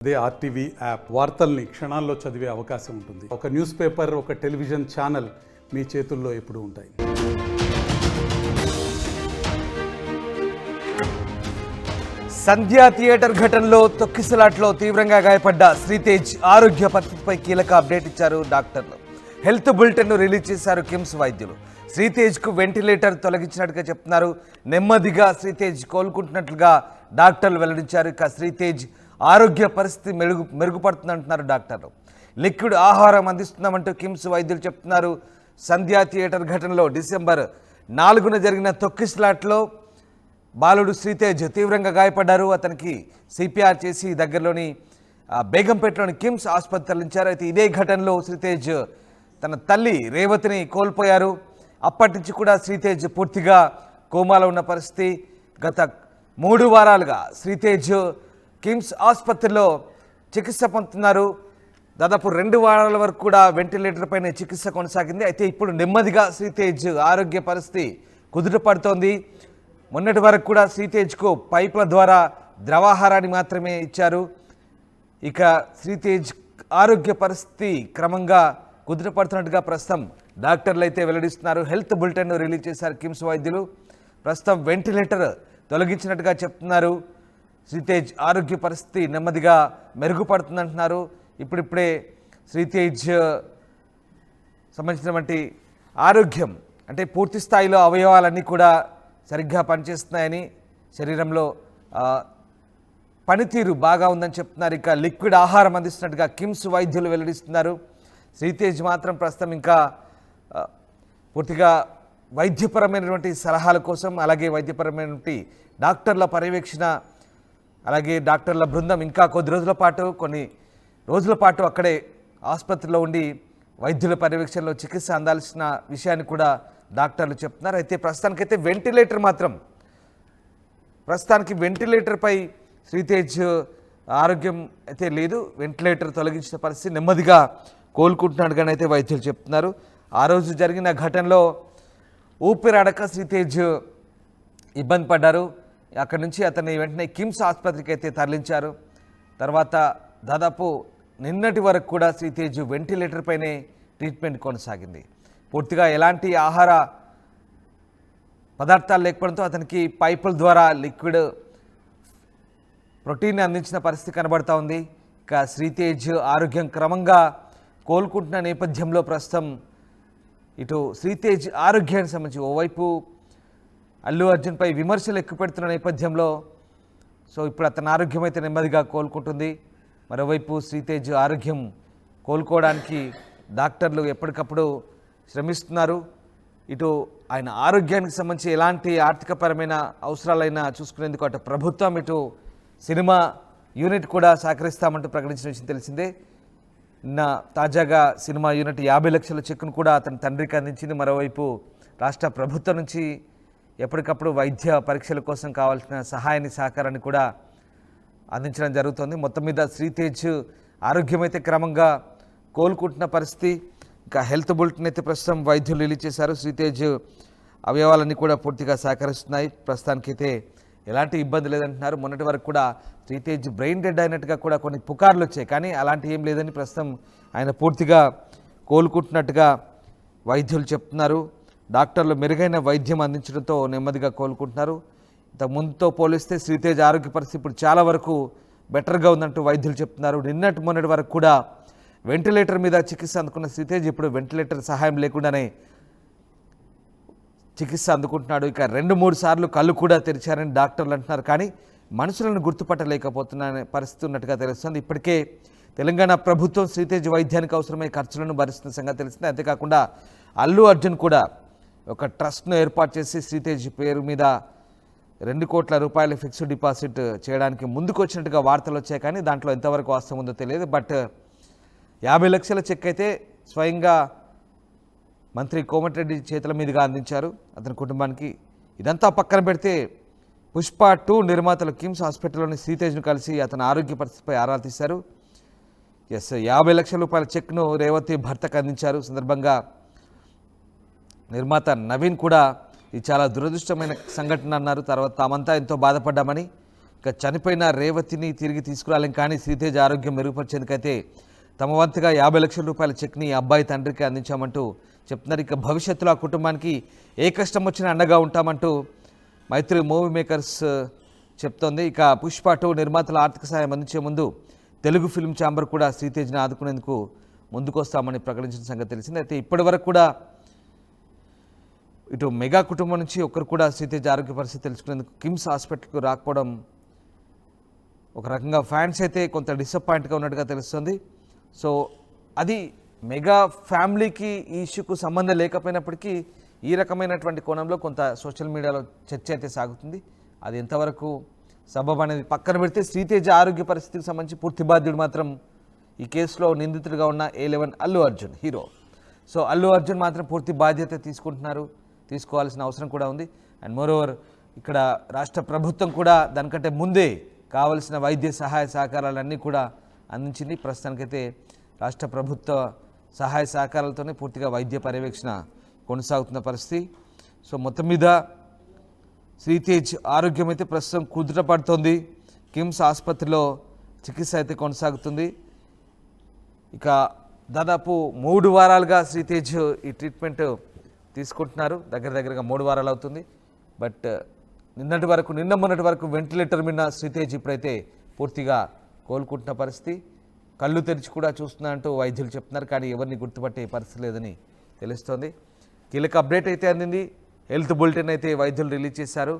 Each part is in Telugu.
అదే ఆర్టీవీ యాప్ వార్తల్ని క్షణాల్లో చదివే అవకాశం ఉంటుంది. ఒక న్యూస్ పేపర్, ఒక టెలివిజన్ ఛానల్ మీ చేతుల్లో ఎప్పుడూ ఉంటాయి. సంధ్యా థియేటర్ ఘటనలో తొక్కిసలాట్లో తీవ్రంగా గాయపడ్డ శ్రీతేజ్ ఆరోగ్య పరిస్థితిపై కీలక అప్డేట్ ఇచ్చారు డాక్టర్లు. హెల్త్ బులెటిన్ను రిలీజ్ చేశారు కిమ్స్ వైద్యులు. శ్రీతేజ్కు వెంటిలేటర్ తొలగించినట్టుగా చెప్తున్నారు. నెమ్మదిగా శ్రీతేజ్ కోలుకుంటున్నట్లుగా డాక్టర్లు వెల్లడించారు. ఇక శ్రీతేజ్ ఆరోగ్య పరిస్థితి మెరుగుపడుతుందంటున్నారు డాక్టర్లు. లిక్విడ్ ఆహారం అందిస్తున్నామంటూ కిమ్స్ వైద్యులు చెప్తున్నారు. సంధ్యా థియేటర్ ఘటనలో డిసెంబర్ 4న జరిగిన తొక్కిసలాట్లో బాలుడు శ్రీతేజ్ తీవ్రంగా గాయపడ్డారు. అతనికి సిపిఆర్ చేసి దగ్గరలోని బేగంపేటలోని కిమ్స్ ఆసుపత్రి తరలించారు. అయితే ఇదే ఘటనలో శ్రీతేజ్ తన తల్లి రేవతిని కోల్పోయారు. అప్పటి నుంచి కూడా శ్రీతేజ్ పూర్తిగా కోమాలో ఉన్న పరిస్థితి. గత 3 వారాలుగా శ్రీతేజ్ కిమ్స్ ఆసుపత్రిలో చికిత్స పొందుతున్నారు. దాదాపు 2 వారాల వరకు కూడా వెంటిలేటర్ పైన చికిత్స కొనసాగింది. అయితే ఇప్పుడు నెమ్మదిగా శ్రీతేజ్ ఆరోగ్య పరిస్థితి కుదుటపడుతోంది. మొన్నటి వరకు కూడా శ్రీతేజ్కు పైపుల ద్వారా ద్రవాహారాన్ని మాత్రమే ఇచ్చారు. ఇక శ్రీతేజ్ ఆరోగ్య పరిస్థితి క్రమంగా కుదుటపడుతున్నట్టుగా ప్రస్తుతం డాక్టర్లు అయితే వెల్లడిస్తున్నారు. హెల్త్ బులెటిన్ను రిలీజ్ చేశారు కిమ్స్ వైద్యులు. ప్రస్తుతం వెంటిలేటర్ తొలగించినట్టుగా చెప్తున్నారు. శ్రీతేజ్ ఆరోగ్య పరిస్థితి నెమ్మదిగా మెరుగుపడుతుందంటున్నారు. ఇప్పుడిప్పుడే శ్రీతేజ్ సంబంధించినటువంటి ఆరోగ్యం అంటే పూర్తి స్థాయిలో అవయవాలన్నీ కూడా సరిగ్గా పనిచేస్తున్నాయని, శరీరంలో పనితీరు బాగా ఉందని చెప్తున్నారు. ఇక లిక్విడ్ ఆహారం అందిస్తున్నట్టుగా కిమ్స్ వైద్యులు వెల్లడిస్తున్నారు. శ్రీతేజ్ మాత్రం ప్రస్తుతం ఇంకా పూర్తిగా వైద్యపరమైనటువంటి సలహాల కోసం, అలాగే వైద్యపరమైనటువంటి డాక్టర్ల పర్యవేక్షణ, అలాగే డాక్టర్ల బృందం ఇంకా కొన్ని రోజుల పాటు అక్కడే ఆసుపత్రిలో ఉండి వైద్యుల పర్యవేక్షణలో చికిత్స అందాల్సిన విషయాన్ని కూడా డాక్టర్లు చెప్తున్నారు. అయితే ప్రస్తుతానికైతే వెంటిలేటర్పై శ్రీతేజ్ ఆరోగ్యం అయితే లేదు. వెంటిలేటర్ తొలగించిన పరిస్థితి నెమ్మదిగా కోలుకుంటున్నాడుగానే అయితే వైద్యులు చెప్తున్నారు. ఆ రోజు జరిగిన ఘటనలో ఊపిరాడక శ్రీతేజ్ ఇబ్బంది పడ్డారు. అక్కడి నుంచి అతన్ని వెంటనే కిమ్స్ ఆసుపత్రికి అయితే తరలించారు. తర్వాత దాదాపు నిన్నటి వరకు కూడా శ్రీతేజ్ వెంటిలేటర్ పైనే ట్రీట్మెంట్ కొనసాగింది. పూర్తిగా ఎలాంటి ఆహార పదార్థాలు లేకపోవడంతో అతనికి పైపుల ద్వారా లిక్విడ్ ప్రోటీన్ అందించిన పరిస్థితి కనబడతా ఉంది. ఇక శ్రీతేజ్ ఆరోగ్యం క్రమంగా కోలుకుంటున్న నేపథ్యంలో ప్రస్తుతం ఇటు శ్రీతేజ్ ఆరోగ్యానికి సంబంధించి ఓవైపు అల్లు అర్జున్పై విమర్శలు ఎక్కువ పెడుతున్న నేపథ్యంలో ఇప్పుడు అతని ఆరోగ్యం అయితే నెమ్మదిగా కోలుకుంటుంది. మరోవైపు శ్రీతేజ్ ఆరోగ్యం కోలుకోవడానికి డాక్టర్లు ఎప్పటికప్పుడు శ్రమిస్తున్నారు. ఇటు ఆయన ఆరోగ్యానికి సంబంధించి ఎలాంటి ఆర్థికపరమైన అవసరాలైనా చూసుకునేందుకు అటు ప్రభుత్వం, ఇటు సినిమా యూనిట్ కూడా సహకరిస్తామంటూ ప్రకటించిన విషయం తెలిసిందే. నిన్న తాజాగా సినిమా యూనిట్ 50 లక్షల చెక్కును కూడా అతని తండ్రికి అందించింది. మరోవైపు రాష్ట్ర ప్రభుత్వం నుంచి ఎప్పటికప్పుడు వైద్య పరీక్షల కోసం కావాల్సిన సహాయాన్ని, సహకారాన్ని కూడా అందించడం జరుగుతుంది. మొత్తం మీద శ్రీతేజ్ ఆరోగ్యం అయితే క్రమంగా కోలుకుంటున్న పరిస్థితి. ఇంకా హెల్త్ బులెటిన్ అయితే ప్రస్తుతం వైద్యులు రిలీజ్ చేశారు. శ్రీతేజ్ అవయవాలన్నీ కూడా పూర్తిగా సహకరిస్తున్నాయి. ప్రస్తుతానికైతే ఎలాంటి ఇబ్బంది లేదంటున్నారు. మొన్నటి వరకు కూడా శ్రీతేజ్ బ్రెయిన్ డెడ్ అయినట్టుగా కూడా కొన్ని పుకార్లు వచ్చాయి. కానీ అలాంటి ఏం లేదని ప్రస్తుతం ఆయన పూర్తిగా కోలుకుంటున్నట్టుగా వైద్యులు చెప్తున్నారు. డాక్టర్లు మెరుగైన వైద్యం అందించడంతో నెమ్మదిగా కోలుకుంటున్నారు. ఇంతకు ముందుతో పోలిస్తే శ్రీతేజ్ ఆరోగ్య పరిస్థితి ఇప్పుడు చాలా వరకు బెటర్గా ఉందంటూ వైద్యులు చెప్తున్నారు. మొన్నటి వరకు కూడా వెంటిలేటర్ మీద చికిత్స అందుకున్న శ్రీతేజ్ ఇప్పుడు వెంటిలేటర్ సహాయం లేకుండానే చికిత్స అందుకుంటున్నాడు. ఇక 2-3 సార్లు కళ్ళు కూడా తెరిచారని డాక్టర్లు అంటున్నారు. కానీ మనుషులను గుర్తుపట్టలేకపోతున్న పరిస్థితి ఉన్నట్టుగా తెలుస్తుంది. ఇప్పటికే తెలంగాణ ప్రభుత్వం శ్రీతేజ్ వైద్యానికి అవసరమైన ఖర్చులను భరిస్తున్న సంగతి తెలిసింది. అంతేకాకుండా అల్లు అర్జున్ కూడా ఒక ట్రస్ట్ను ఏర్పాటు చేసి శ్రీతేజ్ పేరు మీద 2 కోట్ల రూపాయల ఫిక్స్డ్ డిపాజిట్ చేయడానికి ముందుకు వచ్చినట్టుగా వార్తలు వచ్చాయి. కానీ దాంట్లో ఎంతవరకు వాస్తవం ఉందో తెలియదు. బట్ 50 లక్షల చెక్ అయితే స్వయంగా మంత్రి కోమటిరెడ్డి చేతుల మీదుగా అందించారు అతని కుటుంబానికి. ఇదంతా పక్కన పెడితే పుష్ప 2 నిర్మాతలు కిమ్స్ హాస్పిటల్లోని శ్రీతేజ్ను కలిసి అతని ఆరోగ్య పరిస్థితిపై ఆరా తీశారు. 50 లక్షల రూపాయల చెక్ను రేవతి భర్తకు అందించారు. సందర్భంగా నిర్మాత నవీన్ కూడా ఇది చాలా దురదృష్టమైన సంఘటన అన్నారు. తర్వాత తామంతా ఎంతో బాధపడ్డామని, ఇక చనిపోయిన రేవతిని తిరిగి తీసుకురాలేం, కానీ శ్రీతేజ్ ఆరోగ్యం మెరుగుపరిచేందుకైతే తమ వంతుగా 50 లక్షల రూపాయల చెక్ని అబ్బాయి తండ్రికి అందించామంటూ చెప్తున్నారు. ఇక భవిష్యత్తులో ఆ కుటుంబానికి ఏ కష్టం వచ్చినా అండగా ఉంటామంటూ మైత్రి మూవీ మేకర్స్ చెప్తోంది. ఇక పుష్ప 2 నిర్మాతల ఆర్థిక సాయం అందించే ముందు తెలుగు ఫిల్మ్ ఛాంబర్ కూడా శ్రీతేజ్ని ఆదుకునేందుకు ముందుకొస్తామని ప్రకటించిన సంగతి తెలిసింది. అయితే ఇప్పటి వరకు కూడా ఇటు మెగా కుటుంబం నుంచి ఒక్కరు కూడా శ్రీతేజ్ ఆరోగ్య పరిస్థితి తెలుసుకునేందుకు కిమ్స్ హాస్పిటల్కు రాకపోవడం ఒక రకంగా ఫ్యాన్స్ అయితే కొంత డిసప్పాయింట్గా ఉన్నట్టుగా తెలుస్తుంది. సో అది మెగా ఫ్యామిలీకి ఈ ఇష్యూకు సంబంధం లేకపోయినప్పటికీ ఈ రకమైనటువంటి కోణంలో కొంత సోషల్ మీడియాలో చర్చ అయితే సాగుతుంది. అది ఎంతవరకు సబబ్ అనేది పక్కన పెడితే శ్రీతేజ్ ఆరోగ్య పరిస్థితికి సంబంధించి పూర్తి బాధ్యుడు మాత్రం ఈ కేసులో నిందితుడిగా ఉన్న A11 Allu Arjun hero. So Allu Arjun మాత్రం పూర్తి బాధ్యత తీసుకోవాల్సిన అవసరం కూడా ఉంది. అండ్ మోరోవర్ ఇక్కడ రాష్ట్ర ప్రభుత్వం కూడా దానికంటే ముందే కావలసిన వైద్య సహాయ సహకారాలన్నీ కూడా అందించింది. ప్రస్తుతానికైతే రాష్ట్ర ప్రభుత్వ సహాయ సహకారాలతోనే పూర్తిగా వైద్య పర్యవేక్షణ కొనసాగుతున్న పరిస్థితి. సో మొత్తం మీద శ్రీతేజ్ ఆరోగ్యం అయితే ప్రస్తుతం కుదుటపడుతోంది. కిమ్స్ ఆసుపత్రిలో చికిత్స అయితే కొనసాగుతుంది. ఇక దాదాపు 3 వారాలుగా శ్రీతేజ్ ఈ ట్రీట్మెంట్ తీసుకుంటున్నారు. దగ్గరగా 3 వారాలు అవుతుంది. బట్ నిన్న మొన్నటి వరకు వెంటిలేటర్ మీద శ్రీతేజ్ ఇప్పుడైతే పూర్తిగా కోలుకుంటున్న పరిస్థితి. కళ్ళు తెరిచి కూడా చూస్తున్నా అంటూ వైద్యులు చెప్తున్నారు. కానీ ఎవరిని గుర్తుపట్టే పరిస్థితి లేదని తెలుస్తోంది. కీలక అప్డేట్ అయితే అందింది. హెల్త్ బులెటిన్ అయితే వైద్యులు రిలీజ్ చేశారు.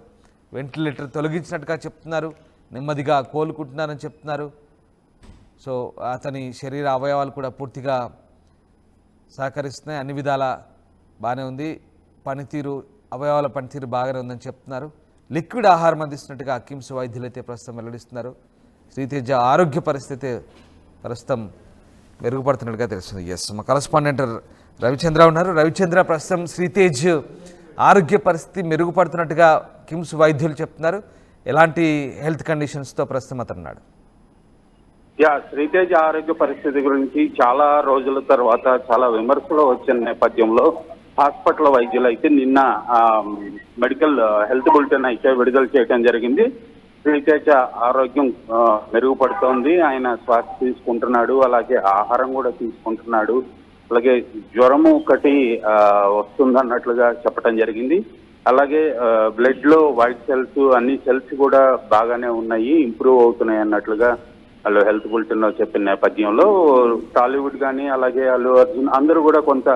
వెంటిలేటర్ తొలగించినట్టుగా చెప్తున్నారు. నెమ్మదిగా కోలుకుంటున్నారని చెప్తున్నారు. సో అతని శరీర అవయవాలు కూడా పూర్తిగా సహకరిస్తున్నాయి. అన్ని విధాల బాగానే ఉంది. అవయవాల పనితీరు బాగానే ఉందని చెప్తున్నారు. లిక్విడ్ ఆహారం అందిస్తున్నట్టుగా కిమ్స్ వైద్యులు అయితే ప్రస్తుతం వెల్లడిస్తున్నారు. శ్రీతేజ ఆరోగ్య పరిస్థితి ప్రస్తుతం మెరుగుపడుతున్నట్టుగా తెలుస్తుంది. ఎస్, మా కరస్పాండెంట్ రవిచంద్ర ఉన్నారు. రవిచంద్ర, ప్రస్తుతం శ్రీతేజ్ ఆరోగ్య పరిస్థితి మెరుగుపడుతున్నట్టుగా కిమ్స్ వైద్యులు చెప్తున్నారు. ఎలాంటి హెల్త్ కండిషన్స్తో ప్రస్తుతం అతనున్నాడు? శ్రీతేజ్ ఆరోగ్య పరిస్థితి గురించి చాలా రోజుల తర్వాత చాలా విమర్శలు వచ్చిన నేపథ్యంలో హాస్పిటల్ వైద్యులు అయితే నిన్న మెడికల్ హెల్త్ బులెటిన్ అయితే విడుదల చేయడం జరిగింది. శ్రీతేజ ఆరోగ్యం మెరుగుపడుతోంది. ఆయన శ్వాస తీసుకుంటున్నాడు, అలాగే ఆహారం కూడా తీసుకుంటున్నాడు, అలాగే జ్వరము ఒకటి వస్తుందన్నట్లుగా చెప్పడం జరిగింది. అలాగే బ్లడ్ లో వైట్ సెల్స్ అన్ని సెల్స్ కూడా బాగానే ఉన్నాయి, ఇంప్రూవ్ అవుతున్నాయి అన్నట్లుగా వాళ్ళు హెల్త్ బులెటిన్ లో చెప్పిన నేపథ్యంలో టాలీవుడ్ కానీ అలాగే అల్లు అర్జున్ అందరూ కూడా కొంత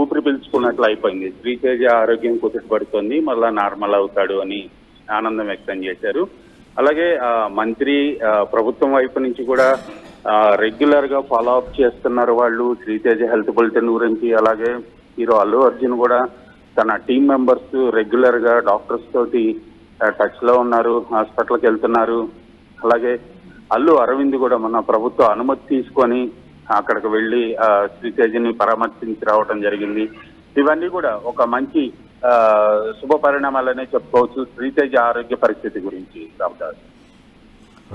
ఊపిరి పీల్చుకున్నట్లు అయిపోయింది. శ్రీతేజ ఆరోగ్యం కుదుటపడుతోంది, మళ్ళా నార్మల్ అవుతాడు అని ఆనందం వ్యక్తం చేశారు. అలాగే మంత్రి ప్రభుత్వం వైపు నుంచి కూడా రెగ్యులర్ గా ఫాలో అప్ చేస్తున్నారు వాళ్ళు శ్రీతేజ హెల్త్ బులెటిన్ గురించి. అలాగే హీరో అల్లు అర్జున్ కూడా తన టీం మెంబర్స్ రెగ్యులర్ గా డాక్టర్స్ తోటి టచ్ లో ఉన్నారు, హాస్పిటల్కి వెళ్తున్నారు. అలాగే అల్లు అరవింద్ కూడా మన ప్రభుత్వ అనుమతి తీసుకొని అక్కడికి వెళ్లి శ్రీతేజని పరామర్శించి రావడం జరిగింది. ఇవన్నీ కూడా ఒక మంచి శుభ పరిణామాలనే చెప్పుకోవచ్చు శ్రీతేజ ఆరోగ్య పరిస్థితి గురించి.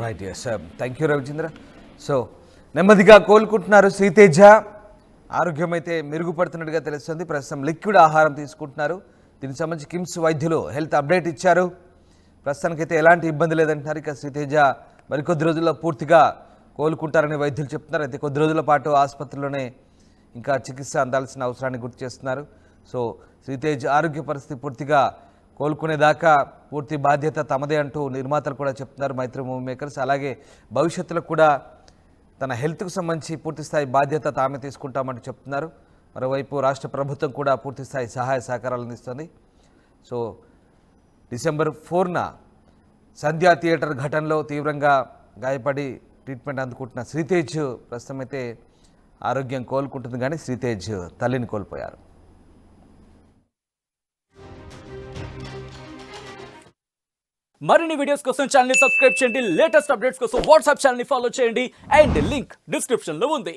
Right, yes, thank you Ravichandra. So నెమ్మదిగా కోలుకుంటున్నారు శ్రీతేజ. ఆరోగ్యం అయితే మెరుగుపడుతున్నట్టుగా తెలుస్తుంది. ప్రస్తుతం లిక్విడ్ ఆహారం తీసుకుంటున్నారు. దీనికి సంబంధించి కిమ్స్ వైద్యులు హెల్త్ అప్డేట్ ఇచ్చారు. ప్రస్తుతానికైతే ఎలాంటి ఇబ్బంది లేదంటున్నారు. ఇక శ్రీతేజ మరికొద్ది రోజుల్లో పూర్తిగా కోలుకుంటారని వైద్యులు చెప్తున్నారు. అయితే కొద్ది రోజుల పాటు ఆసుపత్రిలోనే ఇంకా చికిత్స అందాల్సిన అవసరాన్ని గుర్తు చేస్తున్నారు. సో శ్రీతేజ్ ఆరోగ్య పరిస్థితి పూర్తిగా కోలుకునేదాకా పూర్తి బాధ్యత తమదే అంటూ నిర్మాతలు కూడా చెప్తున్నారు, మైత్రి మూవీ మేకర్స్. అలాగే భవిష్యత్తులో కూడా తన హెల్త్కు సంబంధించి పూర్తిస్థాయి బాధ్యత తామే తీసుకుంటామంటూ చెప్తున్నారు. మరోవైపు రాష్ట్ర ప్రభుత్వం కూడా పూర్తిస్థాయి సహాయ సహకారాలు అందిస్తుంది. సో డిసెంబర్ 4న సంధ్యా థియేటర్ ఘటనలో తీవ్రంగా గాయపడి ట్రీట్మెంట్ అందుకుంటున్న శ్రీతేజ్ ప్రస్తుతం అయితే ఆరోగ్యం కోలుకుంటుంది. కానీ శ్రీతేజ్ తల్లిని కోల్పోయారు. మరిన్ని వీడియోస్ కోసం ఛానల్ ని సబ్స్క్రైబ్ చేయండి. లేటెస్ట్ అప్డేట్స్ కోసం వాట్సాప్ ఛానల్ ని ఫాలో చేయండి. అండ్ లింక్ డిస్క్రిప్షన్ లో ఉంది.